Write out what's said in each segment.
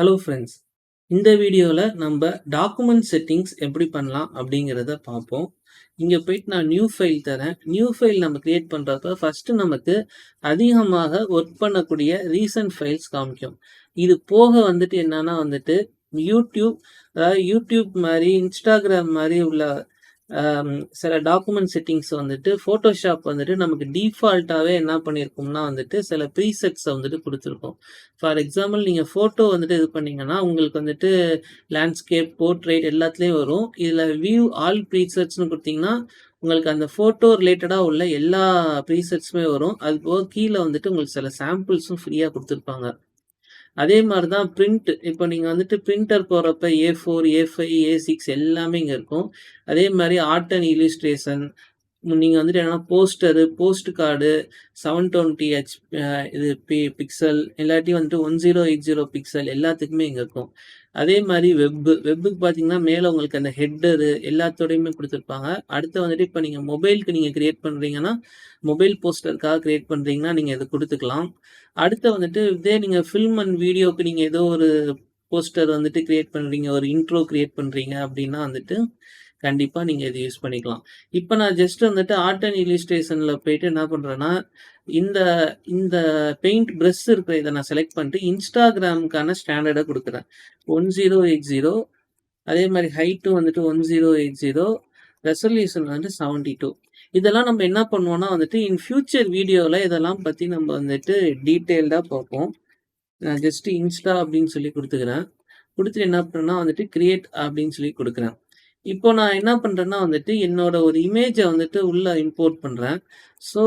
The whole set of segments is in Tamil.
ஹலோ ஃப்ரெண்ட்ஸ், இந்த வீடியோவில் நம்ம டாக்குமெண்ட் செட்டிங்ஸ் எப்படி பண்ணலாம் அப்படிங்கிறத பார்ப்போம். இங்கே போயிட்டு நான் நியூ ஃபைல் தரேன். நியூ ஃபைல் நம்ம கிரியேட் பண்ணுறப்ப ஃபஸ்ட்டு நமக்கு அதிகமாக ஒர்க் பண்ணக்கூடிய ரீசன்ட் ஃபைல்ஸ் காமிக்கும். இது போக வந்துட்டு என்னன்னா வந்துட்டு யூடியூப், அதாவது யூடியூப் மாதிரி இன்ஸ்டாகிராம் மாதிரி உள்ள சில டாக்குமெண்ட் செட்டிங்ஸ் வந்துட்டு ஃபோட்டோஷாப் வந்துட்டு நமக்கு டிஃபால்ட்டாகவே என்ன பண்ணியிருக்கோம்னா வந்துட்டு சில ப்ரீசெட்ஸை வந்துட்டு கொடுத்துருக்கோம். ஃபார் எக்ஸாம்பிள் நீங்கள் ஃபோட்டோ வந்துட்டு இது பண்ணிங்கன்னா உங்களுக்கு வந்துட்டு லேண்ட்ஸ்கேப், போர்ட்ரேட் எல்லாத்துலேயும் வரும். இதில் வியூ ஆல் ப்ரீசெட்ஸ்னு கொடுத்தீங்கன்னா உங்களுக்கு அந்த ஃபோட்டோ ரிலேட்டடாக உள்ள எல்லா ப்ரீசெட்ஸுமே வரும். அது போக கீழே வந்துட்டு உங்களுக்கு சில சாம்பிள்ஸும் ஃப்ரீயாக கொடுத்துருப்பாங்க. அதே மாதிரி தான் பிரிண்ட். இப்போ நீங்கள் வந்துட்டு பிரிண்டர் போகிறப்ப A4, A5, A6 எல்லாமே இங்கே இருக்கும். அதே மாதிரி ஆர்ட் அண்ட் இல்லுஸ்ட்ரேஷன், நீங்கள் வந்துட்டு என்னன்னா போஸ்டரு, போஸ்ட் கார்டு, 720H இது பிக்சல், இல்லாட்டி வந்துட்டு 1080 பிக்சல் எல்லாத்துக்குமே இங்கே இருக்கும். அதே மாதிரி வெப்புக்கு பார்த்தீங்கன்னா மேலே உங்களுக்கு அந்த ஹெட்டரு எல்லாத்தோடையுமே கொடுத்துருப்பாங்க. அடுத்து வந்துட்டு இப்போ நீங்கள் மொபைலுக்கு நீங்கள் கிரியேட் பண்ணுறீங்கன்னா, மொபைல் போஸ்டருக்காக கிரியேட் பண்ணுறீங்கன்னா நீங்கள் இதை கொடுத்துக்கலாம். அடுத்து வந்துட்டு இதே நீங்கள் ஃபில்ம் அண்ட் வீடியோக்கு நீங்கள் ஏதோ ஒரு போஸ்டர் வந்துட்டு கிரியேட் பண்ணுறீங்க, ஒரு இன்ட்ரோ கிரியேட் பண்ணுறீங்க அப்படின்னா வந்துட்டு கண்டிப்பாக நீங்கள் இதை யூஸ் பண்ணிக்கலாம். இப்போ நான் ஜஸ்ட் வந்துட்டு ஆர்ட் அண்ட் இல்லுஸ்ட்ரேஷனில் போயிட்டு என்ன பண்ணுறேன்னா, இந்த இந்த பெயிண்ட் ப்ரஷ் இருக்கிற இதை நான் செலக்ட் பண்ணிட்டு இன்ஸ்டாகிராமுக்கான ஸ்டாண்டர்டை கொடுக்குறேன். 1080, அதே மாதிரி ஹைட்டும் வந்துட்டு 1080, ரெசல்யூஷன் வந்துட்டு 72. இதெல்லாம் நம்ம என்ன பண்ணுவோம்னா வந்துட்டு இன் ஃபியூச்சர் வீடியோவில் இதெல்லாம் பற்றி நம்ம வந்துட்டு டீட்டெயில்டாக பார்ப்போம். நான் ஜஸ்ட்டு இன்ஸ்டா அப்படின்னு சொல்லி கொடுத்துக்கிறேன். கொடுத்துட்டு என்ன பண்ணுறேன்னா வந்துட்டு கிரியேட் அப்படின்னு சொல்லி கொடுக்குறேன். இப்போ நான் என்ன பண்ணுறேன்னா வந்துட்டு என்னோட ஒரு இமேஜை வந்துட்டு உள்ளே இம்போர்ட் பண்ணுறேன். ஸோ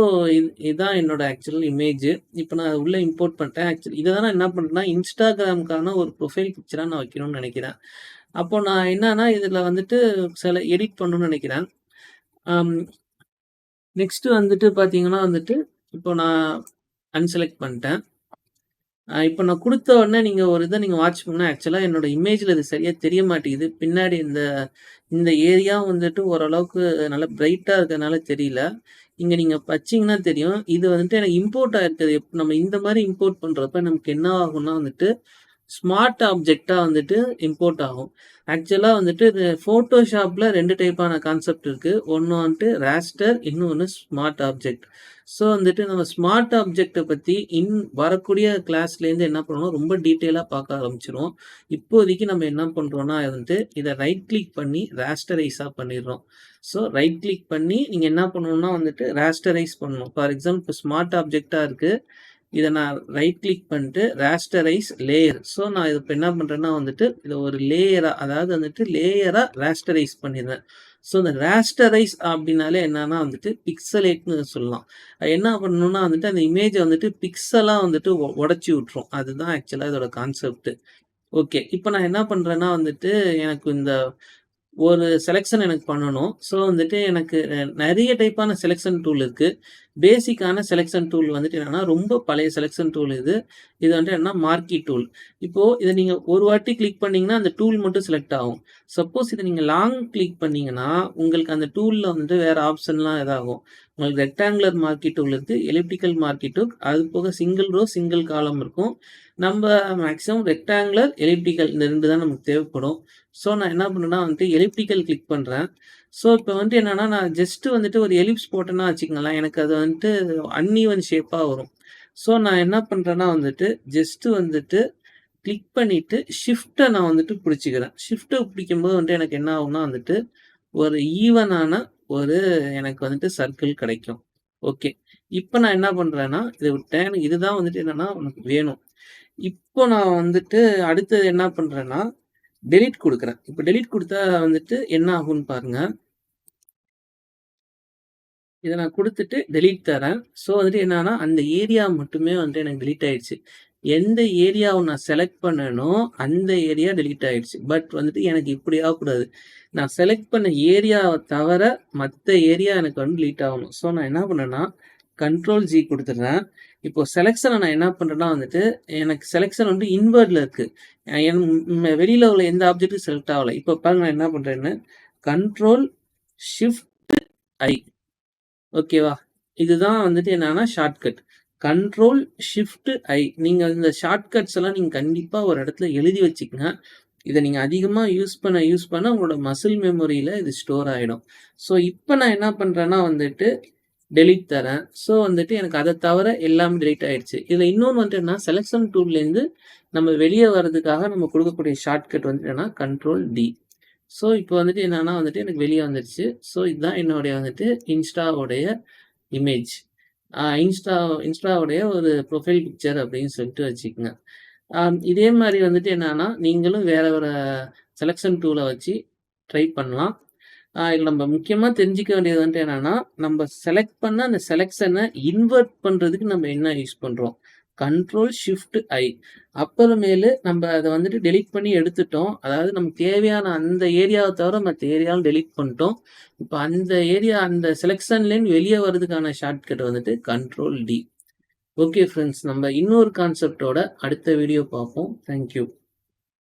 இதுதான் என்னோட ஆக்சுவல் இமேஜ். இப்போ நான் உள்ளே இம்போர்ட் பண்ணிட்டேன். ஆக்சுவலி இதை தான் நான் என்ன பண்ணுறேன்னா இன்ஸ்டாகிராமுக்கான ஒரு ப்ரொஃபைல் பிக்சராக நான் வைக்கணும்னு நினைக்கிறேன். அப்போ நான் என்னன்னா இதில் வந்துட்டு சில எடிட் பண்ணணும்னு நினைக்கிறேன். நெக்ஸ்ட்டு வந்துட்டு பார்த்தீங்கன்னா வந்துட்டு இப்போ நான் அன்செலக்ட் பண்ணிட்டேன். இப்போ நான் கொடுத்த உடனே நீங்கள் ஒரு இதை நீங்கள் வாட்ச் பண்ணால் ஆக்சுவலாக என்னோட இமேஜில் இது சரியாக தெரிய மாட்டேங்குது. பின்னாடி இந்த ஏரியா வந்துட்டு ஓரளவுக்கு நல்லா பிரைட்டாக இருக்கிறதுனால தெரியல. இங்கே நீங்கள் வச்சிங்கன்னா தெரியும். இது வந்துட்டு எனக்கு இம்போர்ட் ஆகிருக்குது. நம்ம இந்த மாதிரி இம்போர்ட் பண்ணுறப்ப நமக்கு என்ன ஆகும்னா வந்துட்டு ஸ்மார்ட் ஆப்ஜெக்டாக வந்துட்டு இம்போர்ட் ஆகும். ஆக்சுவலாக வந்துட்டு இது ஃபோட்டோஷாப்பில் 2 டைப்பான கான்செப்ட் இருக்குது. ஒன்று வந்துட்டு ராஸ்டர், இன்னொன்று ஸ்மார்ட் ஆப்ஜெக்ட். ஸோ வந்துட்டு நம்ம ஸ்மார்ட் ஆப்ஜெக்டை பற்றி வரக்கூடிய கிளாஸ்லேருந்து என்ன பண்ணுவோம், ரொம்ப டீட்டெயிலாக பார்க்க ஆரம்பிச்சிடும். இப்போதைக்கு நம்ம என்ன பண்ணுறோன்னா வந்துட்டு இதை ரைட் கிளிக் பண்ணி ராஸ்டரைஸாக பண்ணிடுறோம். ஸோ ரைட் கிளிக் பண்ணி நீங்கள் என்ன பண்ணணும்னா வந்துட்டு ராஸ்டரைஸ் பண்ணணும். ஃபார் எக்ஸாம்பிள் இப்போ ஸ்மார்ட் ஆப்ஜெக்டாக இருக்குது. இதை நான் ரைட் கிளிக் பண்ணிட்டு ராஸ்டரைஸ் லேயர். ஸோ நான் இப்போ என்ன பண்ணுறேன்னா வந்துட்டு இதை ஒரு லேயராக, அதாவது வந்துட்டு லேயராக ராஸ்டரைஸ் பண்ணிடுறேன். ஸோ இந்த ராஸ்டரைஸ் அப்படின்னாலே என்னன்னா வந்துட்டு பிக்சலேட்னு சொல்லலாம். என்ன பண்ணணும்னா வந்துட்டு அந்த இமேஜை வந்துட்டு பிக்சலாக வந்துட்டு உடச்சி விட்டுரும். அதுதான் ஆக்சுவலாக இதோட கான்செப்ட். ஓகே, இப்போ நான் என்ன பண்ணுறேன்னா வந்துட்டு எனக்கு இந்த ஒரு செலெக்ஷன் எனக்கு பண்ணணும். ஸோ வந்துட்டு எனக்கு நிறைய டைப்பான செலெக்ஷன் டூல் இருக்குது. பேசிக்கான செலெக்ஷன் டூல் வந்துட்டு என்னென்னா ரொம்ப பழைய செலெக்ஷன் டூல் இது. இது வந்துட்டு என்னன்னா மார்க்கி டூல். இப்போது இதை நீங்கள் ஒரு வாட்டி கிளிக் பண்ணிங்கன்னா அந்த டூல் மட்டும் செலக்ட் ஆகும். சப்போஸ் இதை நீங்கள் லாங் கிளிக் பண்ணிங்கன்னா உங்களுக்கு அந்த டூலில் வந்துட்டு வேறு ஆப்ஷன்லாம் இதாகும். உங்களுக்கு ரெக்டாங்குலர் மார்க்கி டூல் இருக்குது, எலிப்டிக்கல் மார்க்கி டூல், அது போக சிங்கிள் ரோ சிங்கிள் காலம் இருக்கும். நம்ம மேக்ஸிமம் ரெக்டாங்குலர், எலிப்டிக்கல் இந்த 2 தான் நமக்கு தேவைப்படும். ஸோ நான் என்ன பண்ணுறேன்னா வந்துட்டு எலிப்டிக்கல் கிளிக் பண்ணுறேன். ஸோ இப்போ வந்துட்டு என்னென்னா நான் ஜஸ்ட்டு வந்துட்டு ஒரு எலிப்ஸ் போட்டேன்னா வச்சுக்கோங்களேன், எனக்கு அது வந்துட்டு அன்ஈவன் ஷேப்பாக வரும். ஸோ நான் என்ன பண்ணுறேன்னா வந்துட்டு ஜஸ்ட்டு வந்துட்டு கிளிக் பண்ணிவிட்டு ஷிஃப்ட்டை நான் வந்துட்டு பிடிச்சிக்கிறேன். ஷிஃப்ட்டை பிடிக்கும்போது வந்துட்டு எனக்கு என்ன ஆகும்னா வந்துட்டு ஒரு ஈவனான ஒரு எனக்கு வந்துட்டு சர்க்கிள் கிடைக்கும். ஓகே, இப்போ நான் என்ன பண்ணுறேன்னா இதை விட்டேன். எனக்கு இதுதான் வந்துட்டு என்னென்னா உனக்கு வேணும். இப்போ நான் வந்துட்டு அடுத்தது என்ன பண்ணுறேன்னா டெலீட் கொடுக்குறேன். இப்போ டெலீட் கொடுத்தா வந்துட்டு என்ன ஆகும்னு பாருங்க. இதை நான் கொடுத்துட்டு டெலீட் தரேன். ஸோ வந்துட்டு என்னன்னா அந்த ஏரியா மட்டுமே வந்துட்டு எனக்கு டெலீட் ஆயிடுச்சு. எந்த ஏரியாவை நான் செலக்ட் பண்ணனோ அந்த ஏரியா டெலீட் ஆயிடுச்சு. பட் வந்துட்டு எனக்கு இப்படி ஆகக்கூடாது. நான் செலக்ட் பண்ண ஏரியாவை தவிர மற்ற ஏரியா எனக்கு வந்து டெலீட் ஆகணும். ஸோ நான் என்ன பண்ணேன்னா Ctrl+G கொடுத்துட்றேன். இப்போ செலெக்ஷனை நான் என்ன பண்ணுறேன்னா வந்துட்டு எனக்கு செலெக்ஷன் வந்து இன்வர்டில் இருக்குது. வெளியில் உள்ள எந்த ஆப்ஜெக்ட்டும் செலக்ட் ஆகலை. இப்போ பாருங்க நான் என்ன பண்ணுறேன்னு Ctrl+Shift+I. ஓகேவா, இதுதான் வந்துட்டு என்னன்னா ஷார்ட்கட். கண்ட்ரோல் ஷிஃப்ட் ஐ. நீங்க இந்த ஷார்ட்கட்ஸ் எல்லாம் நீங்க கண்டிப்பா ஒரு இடத்துல எழுதி வச்சுக்கங்க. இத நீங்க அதிகமா யூஸ் பண்ண உங்களோட மசில் மெமரியில இது ஸ்டோர் ஆயிடும். ஸோ இப்ப நான் என்ன பண்றேன்னா வந்துட்டு டெலீட் தரேன். ஸோ வந்துட்டு எனக்கு அத தவிர எல்லாமே டெலீட் ஆயிடுச்சு. இதுல இன்னொன்னு வந்துட்டு என்னன்னா, செலக்ஷன் டூல்லேருந்து நம்ம வெளிய வரதுக்காக நம்ம குடுக்கக்கூடிய ஷார்ட்கட் வந்துட்டு என்னன்னா, கண்ட்ரோல் டி. ஸோ இப்போ வந்துட்டு என்னன்னா வந்துட்டு எனக்கு வெளிய வந்துருச்சு. ஸோ இதுதான் என்னுடைய வந்துட்டு இன்ஸ்டாவுடைய இமேஜ். இன்ஸ்டாவுடைய ஒரு ப்ரொஃபைல் பிக்சர் அப்படின்னு சொல்லிட்டு வச்சுக்கங்க. இதே மாரி வந்துட்டு என்னன்னா, நீங்களும் வேற ஒரு செலக்ஷன் டூல வச்சு ட்ரை பண்ணலாம். இதுல நம்ம முக்கியமா தெரிஞ்சுக்க வேண்டியது வந்துட்டு என்னன்னா, நம்ம செலக்ட் பண்ண அந்த செலக்ஷன இன்வெர்ட் பண்றதுக்கு நம்ம என்ன யூஸ் பண்றோம்? கண்ட்ரோல் ஷிஃப்ட் ஐ. அப்புறமேலு நம்ம அத வந்துட்டு டெலீட் பண்ணி எடுத்துட்டோம். அதாவது நமக்கு தேவையான அந்த ஏரியாவ தவிர மத்த ஏரியாவும் டெலீட் பண்ணிட்டோம். இப்ப அந்த ஏரியா அந்த செலக்ஷன்லேருந்து வெளிய வரதுக்கான ஷார்ட்கட் வந்துட்டு கண்ட்ரோல் டி. ஓகே ஃபிரெண்ட்ஸ், நம்ம இன்னொரு கான்செப்ட்டோட அடுத்த வீடியோ பார்ப்போம். Thank you.